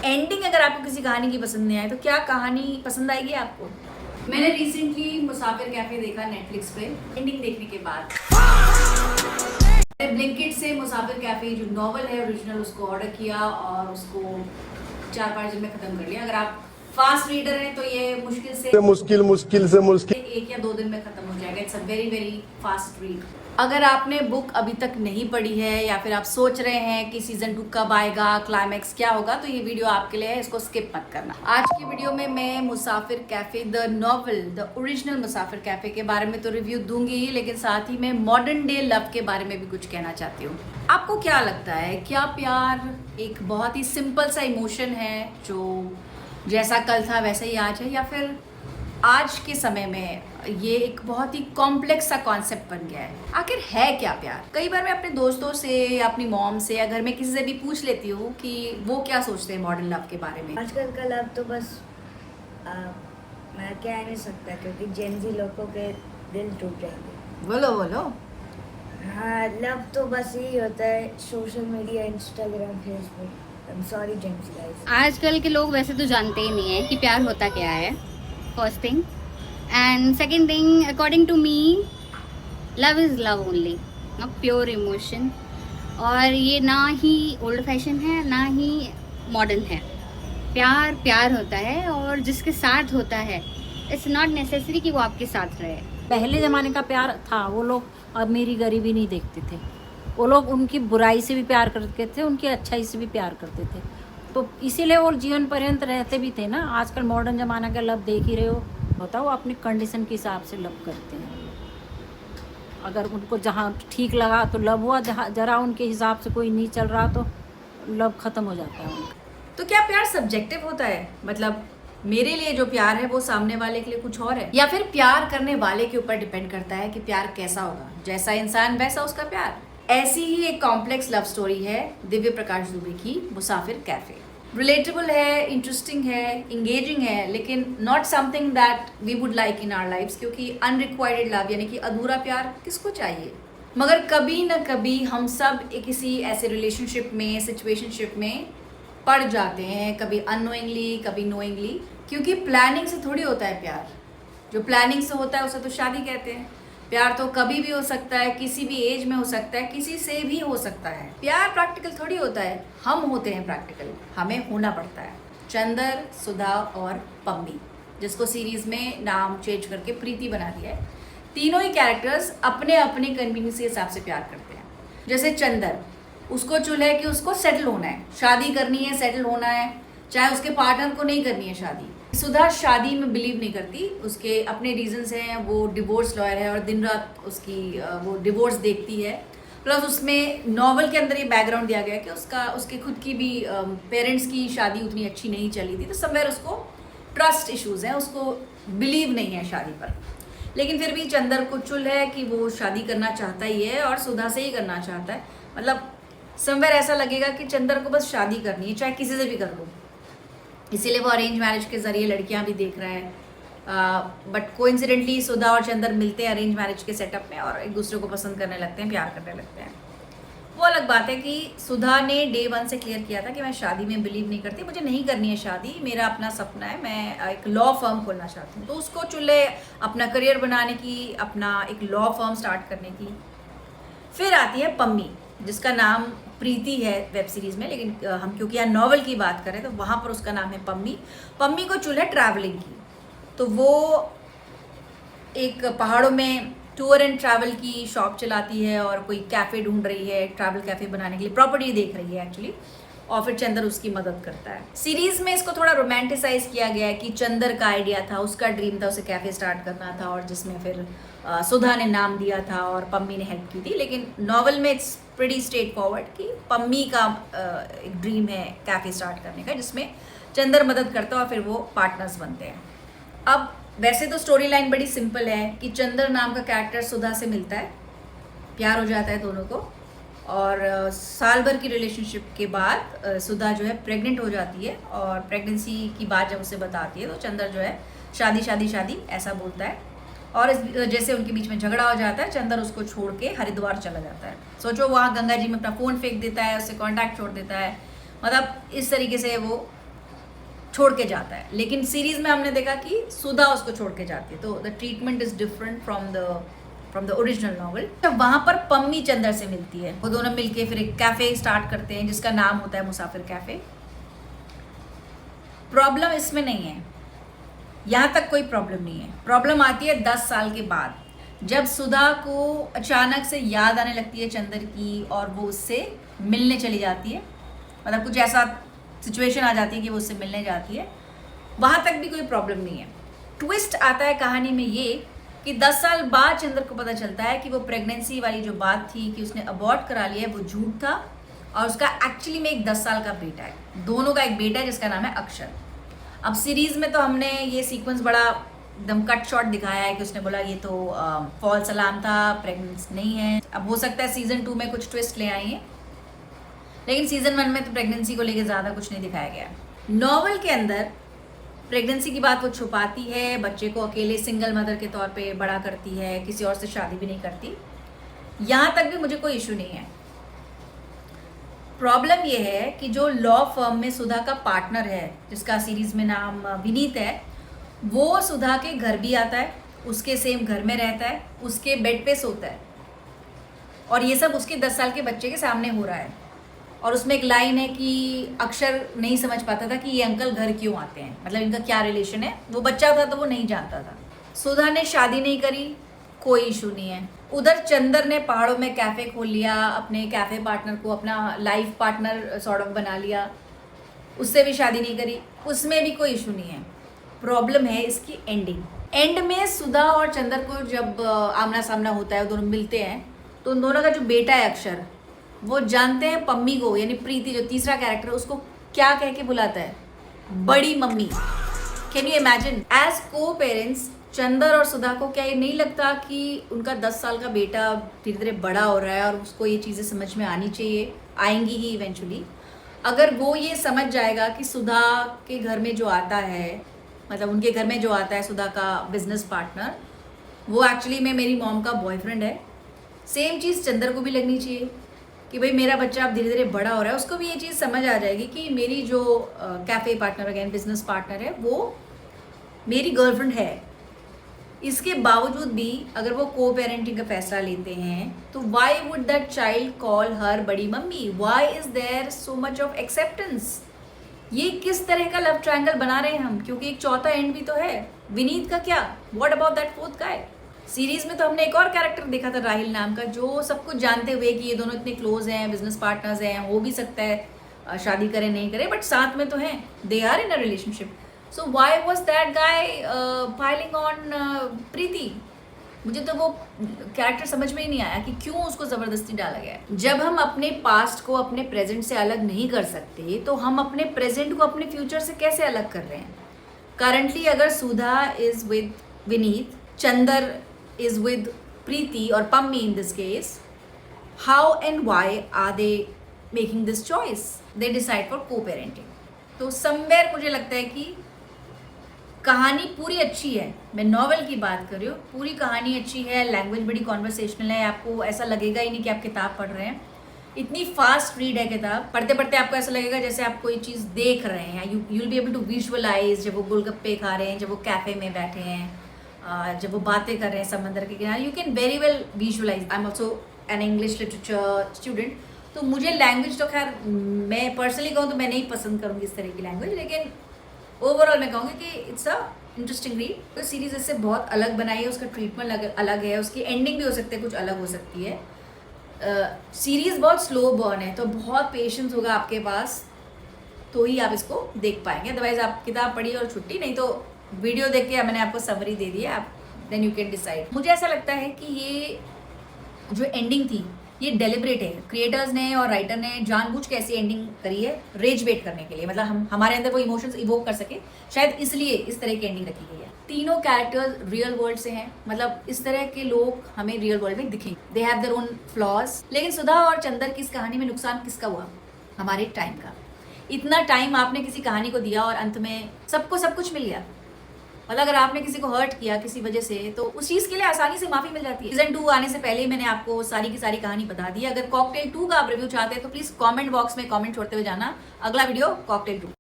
Ending अगर आपको किसी कहानी की पसंद नहीं आए तो क्या कहानी पसंद आएगी आपको? मैंने रिसेंटली मुसाफिर कैफे देखा नेटफ्लिक्स पे। एंडिंग देखने के बाद ब्लिंकिट से मुसाफिर कैफे जो नॉवल है ओरिजिनल उसको ऑर्डर किया और उसको 4-5 दिन में खत्म कर लिया। अगर आप फास्ट रीडर हैं तो ये मुश्किल से एक या 2 दिन में खत्म हो जाएगा। It's a very very fast read. अगर आपने बुक अभी तक नहीं पढ़ी है या फिर आप सोच रहे हैं कि सीजन 2 कब आएगा, क्लाइमैक्स क्या होगा, तो ये वीडियो आपके लिए है, इसको स्किप मत करना। आज की वीडियो में मैं मुसाफिर cafe the novel, the original Musafir cafe के बारे में तो रिव्यू दूंगी ही, लेकिन साथ ही मैं मॉडर्न डे लव के बारे में भी कुछ कहना चाहती हूँ। आपको क्या लगता है, क्या प्यार एक बहुत ही सिंपल सा इमोशन है जो जैसा कल था वैसा ही आज है, या फिर आज के समय में ये एक बहुत ही कॉम्प्लेक्स सा कॉन्सेप्ट बन गया है? आखिर है क्या प्यार? कई बार मैं अपने दोस्तों से या अपनी मॉम से या घर में किसी से भी पूछ लेती हूँ कि वो क्या सोचते हैं मॉडर्न लव के बारे में। आजकल का लव तो बस मैं कह नहीं सकता क्योंकि जेनजी लोगों के दिल टूट जाएंगे। बोलो बोलो। हाँ, लव तो बस यही होता है, social media, Instagram, Facebook. I am sorry Gen Z guys. आजकल के लोग वैसे तो जानते ही नहीं है कि प्यार होता क्या है, first thing. And second thing, according to me, love is love only, pure emotion. और ये ना ही ओल्ड फैशन है ना ही मॉडर्न है। प्यार प्यार होता है और जिसके साथ होता है, इट्स नॉट नेसेसरी कि वो आपके साथ रहे। पहले ज़माने का प्यार था, वो लोग अमीरी गरीबी नहीं देखते थे, वो लोग उनकी बुराई से भी प्यार करते थे, उनकी अच्छाई से भी प्यार करते थे, तो इसीलिए वो जीवन पर्यंत रहते भी थे ना। आजकल मॉडर्न ज़माना का लव देख ही रहे हो, होता वो अपनी कंडीशन के हिसाब से लव करते हैं। अगर उनको जहाँ ठीक लगा तो लव हुआ, जहाँ जरा उनके हिसाब से कोई नहीं चल रहा तो लव ख़त्म हो जाता है उनका। तो क्या प्यार सब्जेक्टिव होता है? मतलब मेरे लिए जो प्यार है वो सामने वाले के लिए कुछ और है, या फिर प्यार करने वाले के ऊपर डिपेंड करता है कि प्यार कैसा होगा, जैसा इंसान वैसा उसका प्यार। ऐसी ही एक कॉम्प्लेक्स लव स्टोरी है दिव्य प्रकाश दुबे की मुसाफिर कैफे। रिलेटेबल है, इंटरेस्टिंग है, इंगेजिंग है, लेकिन not something that we would like in our lifes, क्योंकि अनरिक्वायर्ड लव यानी कि अधूरा प्यार किसको चाहिए? मगर कभी ना कभी हम सब किसी ऐसे रिलेशनशिप में, सिचुएशनशिप में पड़ जाते हैं, कभी अननोइंगली कभी नोइंगली, क्योंकि प्लानिंग से थोड़ी होता है प्यार। जो प्लानिंग से होता है उसे तो शादी कहते हैं। प्यार तो कभी भी हो सकता है, किसी भी एज में हो सकता है, किसी से भी हो सकता है। प्यार प्रैक्टिकल थोड़ी होता है, हम होते हैं प्रैक्टिकल, हमें होना पड़ता है। चंदर, सुधा और पम्मी, जिसको सीरीज में नाम चेंज करके प्रीति बना दिया है, तीनों ही कैरेक्टर्स अपने अपने कन्वीनियंस के हिसाब से प्यार करते हैं। जैसे चंदर, उसको चुल है कि उसको सेटल होना है, शादी करनी है, सेटल होना है, चाहे उसके पार्टनर को नहीं करनी है शादी। सुधा शादी में बिलीव नहीं करती, उसके अपने रीजंस हैं, वो डिवोर्स लॉयर है और दिन रात उसकी वो डिवोर्स देखती है। प्लस उसमें नॉवल के अंदर ये बैकग्राउंड दिया गया है कि उसके खुद की भी पेरेंट्स की शादी उतनी अच्छी नहीं चली थी, तो समवेयर उसको ट्रस्ट इश्यूज हैं, उसको बिलीव नहीं है शादी पर। लेकिन फिर भी चंदर को चुल है कि वो शादी करना चाहता ही है और सुधा से ही करना चाहता है। मतलब समवेयर ऐसा लगेगा कि चंदर को बस शादी करनी है, चाहे किसी से भी कर लो। इसीलिए वो अरेंज मैरिज के जरिए लड़कियां भी देख रहा है। बट कोइंसिडेंटली सुधा और चंदर मिलते हैं अरेंज मैरिज के सेटअप में और एक दूसरे को पसंद करने लगते हैं, प्यार करने लगते हैं। वो अलग बात है कि सुधा ने डे 1 से क्लियर किया था कि मैं शादी में बिलीव नहीं करती, मुझे नहीं करनी है शादी, मेरा अपना सपना है, मैं एक लॉ फर्म खोलना चाहती हूँ। तो उसको चुले अपना करियर बनाने की, अपना एक लॉ फर्म स्टार्ट करने की। फिर आती है पम्मी, जिसका नाम प्रीति है वेब सीरीज में, लेकिन हम क्योंकि यहाँ नॉवल की बात करें तो वहाँ पर उसका नाम है पम्मी। पम्मी को चुल है ट्रैवलिंग की, तो वो एक पहाड़ों में टूर एंड ट्रैवल की शॉप चलाती है और कोई कैफ़े ढूंढ रही है, ट्रैवल कैफ़े बनाने के लिए प्रॉपर्टी देख रही है एक्चुअली, और फिर चंदर उसकी मदद करता है। सीरीज में इसको थोड़ा रोमांटिसाइज किया गया है कि चंदर का आइडिया था, उसका ड्रीम था, उसे कैफ़े स्टार्ट करना था, और जिसमें फिर सुधा ने नाम दिया था और पम्मी ने हेल्प की थी। लेकिन नॉवल में इट्स प्रीटी स्ट्रेट फॉरवर्ड कि पम्मी का एक ड्रीम है कैफ़े स्टार्ट करने का, जिसमें चंदर मदद करता है और फिर वो पार्टनर्स बनते हैं। अब वैसे तो स्टोरी लाइन बड़ी सिंपल है कि चंदर नाम का कैरेक्टर सुधा से मिलता है, प्यार हो जाता है दोनों को, और साल भर की रिलेशनशिप के बाद सुधा जो है प्रेग्नेंट हो जाती है, और प्रेगनेंसी की बात जब उसे बताती है तो चंदर जो है शादी शादी शादी ऐसा बोलता है, और इस जैसे उनके बीच में झगड़ा हो जाता है, चंदर उसको छोड़ के हरिद्वार चला जाता है। सोचो, वहाँ गंगा जी में अपना फ़ोन फेंक देता है, उससे कॉन्टैक्ट छोड़ देता है, मतलब इस तरीके से वो छोड़ के जाता है, लेकिन सीरीज में हमने देखा कि सुधा उसको छोड़ के जाती है, तो the treatment is different from the original novel. जब वहां पर पम्मी चंदर से मिलती है, वो दोनों मिलके फिर एक कैफे स्टार्ट करते हैं जिसका नाम होता है मुसाफिर कैफे। प्रॉब्लम इसमें नहीं है, यहाँ तक कोई प्रॉब्लम नहीं है। प्रॉब्लम आती है 10 साल के बाद, जब सुधा को अचानक से याद आने लगती है चंदर की और वो उससे मिलने चली जाती है। मतलब कुछ ऐसा सिचुएशन आ जाती है कि वो उससे मिलने जाती है, वहाँ तक भी कोई प्रॉब्लम नहीं है। ट्विस्ट आता है कहानी में ये कि 10 साल बाद चंदर को पता चलता है कि वो प्रेगनेंसी वाली जो बात थी कि उसने अबॉर्ट करा लिया है वो झूठ था, और उसका एक्चुअली में एक 10 साल का बेटा है। दोनों का एक बेटा है जिसका नाम है अक्षर। अब सीरीज में तो हमने ये सीक्वेंस बड़ा एकदम कट शॉट दिखाया है कि उसने बोला ये तो फॉल्स अलार्म था, प्रेगनेंस नहीं है। अब हो सकता है सीजन 2 में कुछ ट्विस्ट ले आई है, लेकिन सीजन 1 में तो प्रेगनेंसी को लेकर ज़्यादा कुछ नहीं दिखाया गया। नॉवल के अंदर प्रेगनेंसी की बात वो छुपाती है, बच्चे को अकेले सिंगल मदर के तौर पे बड़ा करती है, किसी और से शादी भी नहीं करती। यहाँ तक भी मुझे कोई इशू नहीं है। प्रॉब्लम ये है कि जो लॉ फर्म में सुधा का पार्टनर है, जिसका सीरीज में नाम विनीत है, वो सुधा के घर भी आता है, उसके सेम घर में रहता है, उसके बेड पे सोता है, और ये सब उसके 10 साल के बच्चे के सामने हो रहा है। और उसमें एक लाइन है कि अक्षर नहीं समझ पाता था कि ये अंकल घर क्यों आते हैं, मतलब इनका क्या रिलेशन है। वो बच्चा था तो वो नहीं जानता था। सुधा ने शादी नहीं करी, कोई इशू नहीं है। उधर चंदर ने पहाड़ों में कैफ़े खोल लिया, अपने कैफ़े पार्टनर को अपना लाइफ पार्टनर सॉर्ट ऑफ बना लिया, उससे भी शादी नहीं करी, उसमें भी कोई इशू नहीं है। प्रॉब्लम है इसकी एंडिंग। एंड में सुधा और चंदर को जब आमना सामना होता है, वो दोनों मिलते हैं, तो उन दोनों का जो बेटा है अक्षर, वो जानते हैं पम्मी को, यानी प्रीति जो तीसरा कैरेक्टर है, उसको क्या कह के बुलाता है, बड़ी mummy. Can you imagine? As को पेरेंट्स चंदर और सुधा को क्या ये नहीं लगता कि उनका 10 साल का बेटा धीरे धीरे बड़ा हो रहा है और उसको ये चीज़ें समझ में आनी चाहिए, आएंगी ही इवेंचुअली। अगर वो ये समझ जाएगा कि सुधा के घर में जो आता है, मतलब उनके घर में जो आता है सुधा का बिजनेस पार्टनर, वो एक्चुअली में मेरी मॉम का बॉयफ्रेंड है। सेम चीज़ चंदर को भी लगनी चाहिए कि भाई मेरा बच्चा अब धीरे धीरे बड़ा हो रहा है, उसको भी ये चीज़ समझ आ जाएगी कि मेरी जो cafe partner again business partner है वो मेरी गर्लफ्रेंड है। इसके बावजूद भी अगर वो को पेरेंटिंग का फैसला लेते हैं, तो why would that child call her बड़ी mummy? Why is there so much of acceptance? ये किस तरह का लव ट्रायंगल बना रहे हैं हम? क्योंकि एक चौथा एंड भी तो है। विनीत का क्या? What about that fourth guy? Series में तो हमने एक और कैरेक्टर देखा था राहिल नाम का, जो सब कुछ जानते हुए कि ये दोनों इतने क्लोज हैं, बिजनेस पार्टनर्स हैं, हो भी सकता है शादी करे नहीं करे, बट साथ में तो हैं, they are in a relationship. So why was that guy piling on Preeti? मुझे तो वो कैरेक्टर समझ में ही नहीं आया कि क्यों उसको ज़बरदस्ती डाला गया है। जब हम अपने पास्ट को अपने प्रेजेंट से अलग नहीं कर सकते, तो हम अपने प्रेजेंट को अपने फ्यूचर से कैसे अलग कर रहे हैं? करंटली अगर Sudha is with Vineet, Chandar is with Preeti or Pammi in this case, how and why are they making this choice? They decide for co-parenting. तो somewhere मुझे लगता है कि कहानी पूरी अच्छी है। मैं नॉवेल की बात कर रही हूँ, पूरी कहानी अच्छी है, लैंग्वेज बड़ी कॉन्वर्सेशनल है, आपको ऐसा लगेगा ही नहीं कि आप किताब पढ़ रहे हैं। इतनी फास्ट रीड है किताब, पढ़ते पढ़ते आपको ऐसा लगेगा जैसे आप कोई चीज़ देख रहे हैं। You will be able to visualise जब वो गोलगप्पे खा रहे हैं, जब वो कैफ़े में बैठे हैं, जब वो बातें कर रहे हैं समंदर के किनारे। You can very well visualise. I am also an English literature student, तो मुझे लैंग्वेज तो खैर मैं पर्सनली कहूँ तो मैं नहीं पसंद करूँगी इस तरह की लैंग्वेज, लेकिन ओवरऑल मैं कहूँगी कि इट्स अ इंटरेस्टिंग रीड। तो सीरीज़ इससे बहुत अलग बनाई है, उसका ट्रीटमेंट अलग है, उसकी एंडिंग भी हो सकती है कुछ अलग हो सकती है। सीरीज़ बहुत स्लो बर्न है, तो बहुत पेशेंस होगा आपके पास तो ही आप इसको देख पाएंगे। अदरवाइज आप किताब पढ़ी और छुट्टी, नहीं तो वीडियो देख के मैंने आपको समरी दे दी है, आप देन यू कैन डिसाइड। मुझे ऐसा लगता है कि ये जो एंडिंग थी ये डेलिब्रेट है, क्रिएटर्स ने और राइटर ने जानबूझ के ऐसी एंडिंग करी है रेज बेट करने के लिए, मतलब हमारे अंदर वो इमोशंस इवोक कर सके, शायद इसलिए इस तरह की एंडिंग रखी गई है। तीनों कैरेक्टर्स रियल वर्ल्ड से हैं, मतलब इस तरह के लोग हमें रियल वर्ल्ड में दिखेंगे। They have their own flaws. लेकिन सुधा और चंदर की इस कहानी में नुकसान किसका हुआ? हमारे टाइम का। इतना टाइम आपने किसी कहानी को दिया और अंत में सबको सब कुछ मिल गया। मतलब अगर आपने किसी को हर्ट किया किसी वजह से, तो उस चीज़ के लिए आसानी से माफ़ी मिल जाती है। सीजन 2 आने से पहले ही मैंने आपको सारी की सारी कहानी बता दी। अगर कॉकटेल 2 का आप रिव्यू चाहते हैं तो प्लीज़ कमेंट बॉक्स में कमेंट छोड़ते हुए जाना। अगला वीडियो कॉकटेल 2।